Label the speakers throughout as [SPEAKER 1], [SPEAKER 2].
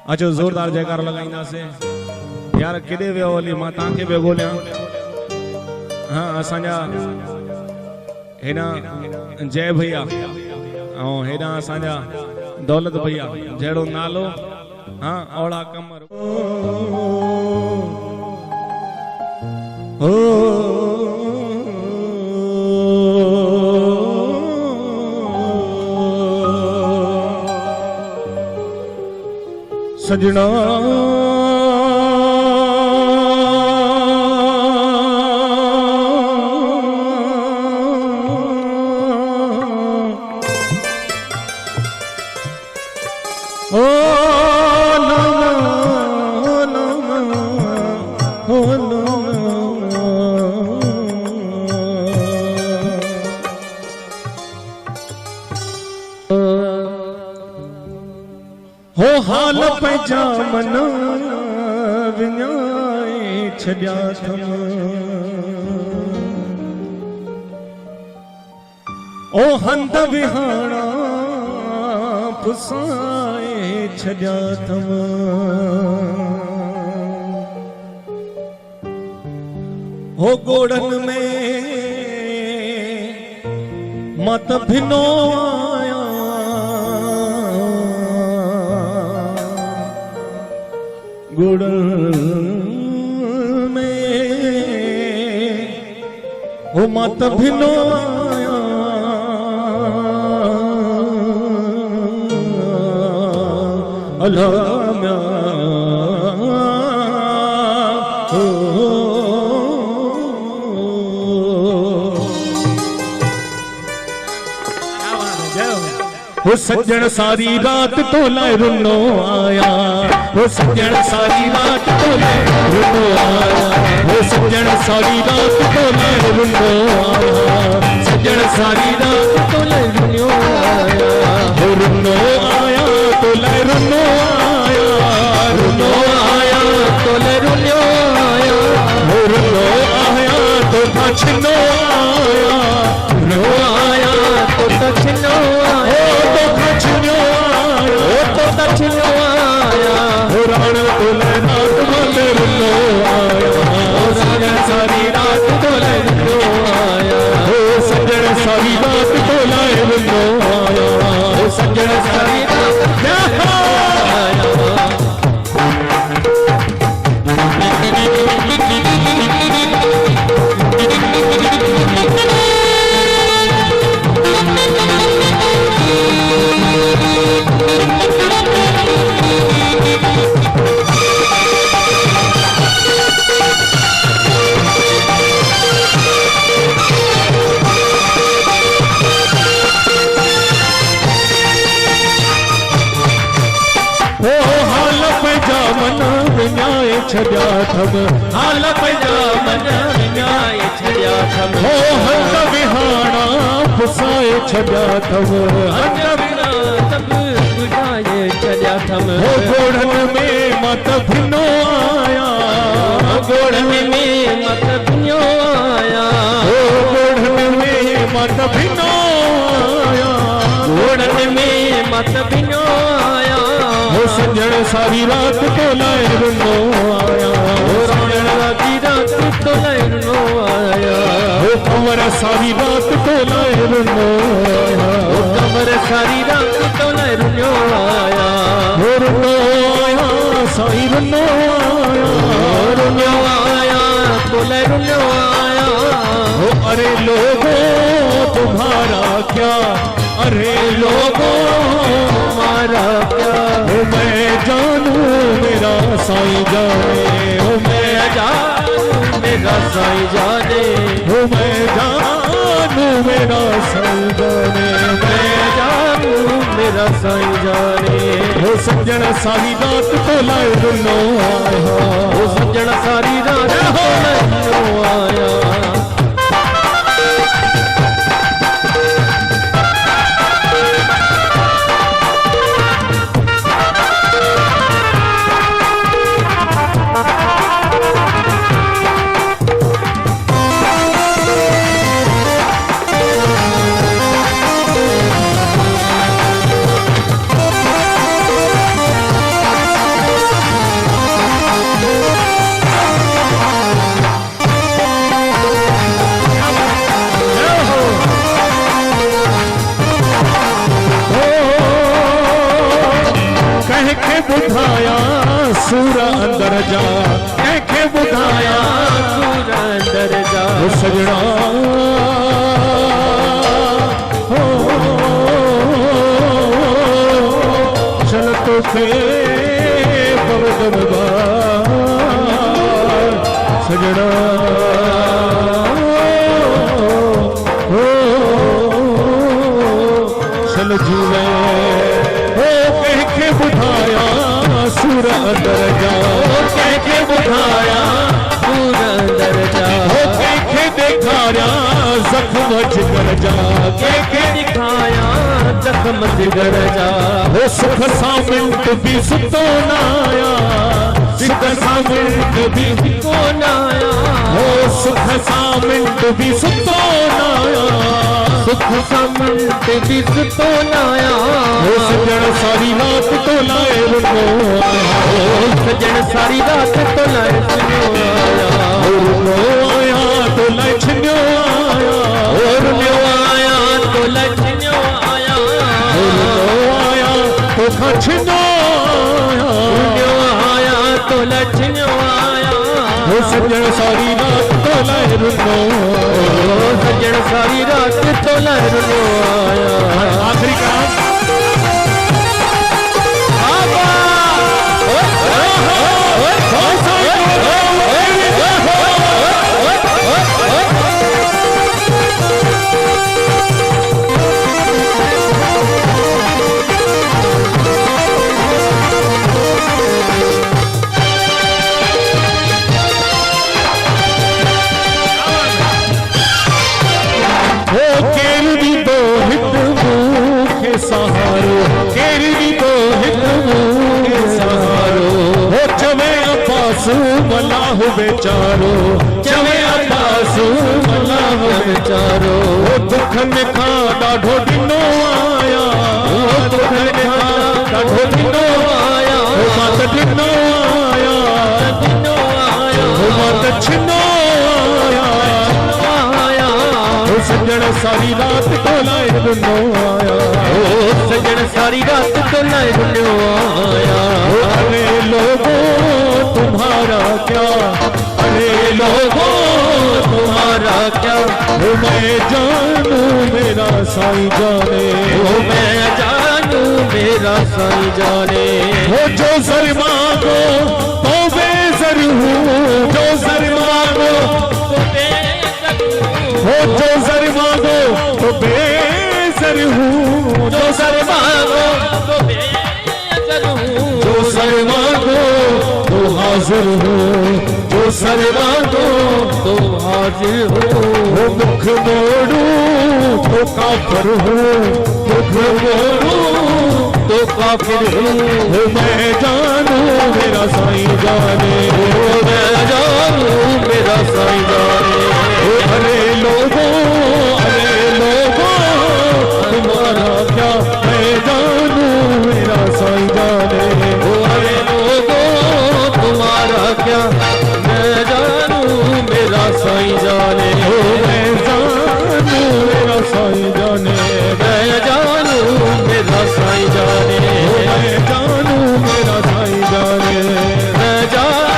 [SPEAKER 1] अचो जोरदार जयकार लगाईंदा से यार केदे वियो हली मां ताके बे गोलिया हां असांजा हेना जय भैया और हेना असांजा दौलत भैया जेड़ो नालो हां ओड़ा कमर ओ सजना ओ हो हाल पैजा मना विन्याए छड्या थम ओ हंद विहाणा पुसाए छड्या थम हो गोड़न में मत भिनो आया गुड़न में हो मत भिनो आया अल्लाह वो सज्जन सारी रात तो लाए रुनो आया वो सज्जन सारी रात तो लाए रुनो आया वो सज्जन सारी रात तो लाए रुनो आया सज्जन सारी रात तो लाए रुनो आया वो रुनो आया तो लाए रुनो आया रुनो आया तो लाए रुनो आया वो रुनो आया तो दक्षिणो आया रुनो आया तो दक्षिणो आया सारी रात तो लाए रुनो आया हो सज्जन सारी रात तो लाए रुनो आया हो सज्जन सारी रात छड्या थम हाल पैजा मना न्याय छड्या थम हो हंद विहाणा फुसाए छड्या थम हंद विहाणा तब बुझाए छड्या थम हो गोड़न में मत भिनो आया गोड़न में मत भिनो आया हो गोड़न में मत भिनो आया गोड़न में मत भिनो आया हो सज्जन सारी रात तो लाए रुनो आया हो सज्जन सारी रात तो लाए रुनो आया हो कमर सारी रात तो लाए रुनो आया हो कमर सारी रात तो लाए रुनो आया हो रुनो आया साई रुनो आया रुनो आया तो लाए रुनो आया हो अरे लोगों तुम्हारा क्या अरे लोगों तुम्हारा क्या हो मैं जानू मेरा साईं जाने हो मैं जानू मेरा साईं जाने हो मैं जानू मेरा साईं जाने मैं जानू मेरा साईं जाने हो सज्जन सारी रात तो लाए रुनो आया हो सज्जन सारी रात तो लाए रुनो आया बुधाया सूर अंदर जा, कंहिंखे बुधाया सूर अंदर जा। ओ सजना हो चल तोखे पवदम सजना हो चल जीवे हो कंहिंखे बुधाया सूर अंदर जा, कंहिंखे बुधाया सूर अंदर जा। हो कंहिंखे ॾेखारिया ज़ख़्म जिगर जा, कंहिंखे ॾेखारिया ज़ख़्म जिगर जा। हो सुख सां मिंट बि सुतो न आया, सुख सां मिंट बि सुतो न आया। हो सुख सां मिंट बि सुतो न आया, सुख सां मिंट बि सुतो न आया। हो सजण सारी रात तो लाए रुको आया, हो सजण सारी रात तो लाए सुनो आया। हो रुको आया तो लाए छिन्यो आया, हो रुको आया तो लाए छिन्यो आया। हो रुको आया तो खा छिन्यो आया, रुको आया तो लाए छिन्यो आया। हो सजण सारी रात तो लाए रुको, हो सजण सारी रात तो लाए रुको आया। आखिरी काम सहारो, केरी तो हिंदू सहारो। हो चवे अब्बास मलाह बेचारो, चवे अब्बास मलाह बेचारो। हो दुख में खा ॾाढो ॾिनो आया, हो दुख में खा ॾाढो ॾिनो आया। हो मात ॾिनो आया, ॾिनो आया। हो मात छिनो आया, हो सजण सारी रात तो लाए ॾिनो आया, सजन सारी रात तो लाए ढूंढो आया। अरे लोगों तुम्हारा क्या, अरे लोगों तुम्हारा क्या। हो मैं जानू मेरा साईं जाने, हो मैं जानू मेरा साईं जाने। हो जो सर मांगो तो बेसर हूँ, जो सर मांगो तो बेसर हूँ। हो जो सर मांगो तो बेसर हूँ, जो सर मांगो तो बेसर हूँ। जो सर मांगो तो हाजिर हूँ, जो सर मांगो तो हाजिर हूँ। वो मुख मोड़ू तो काफिर हूँ, मुख मोड़ू तो काफिर हूँ। मैं जानू मेरा साईं जाने, मैं जानू मेरा साईं जाने। अरे लोगों, अरे लोगों तुम्हारा क्या, मैं जानू मेरा साईं जाने। अरे लोगों तुम्हारा क्या, मैं जानू मेरा साईं जाने। मैं जानू मेरा साईं जाने, मैं जानू मेरा साईं जाने। मैं जानू मेरा साईं जाने, मैं जानू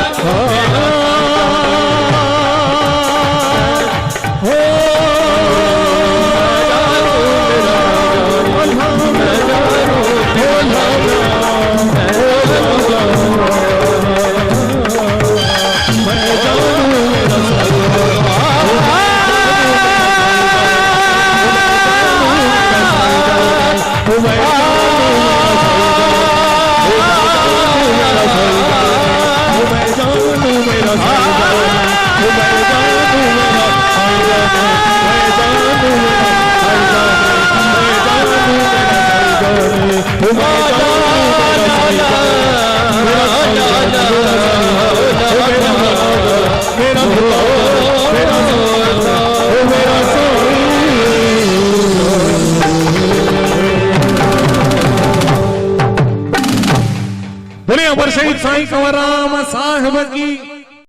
[SPEAKER 1] बोले अमर शहीद साईं कंवर राम साहिब की।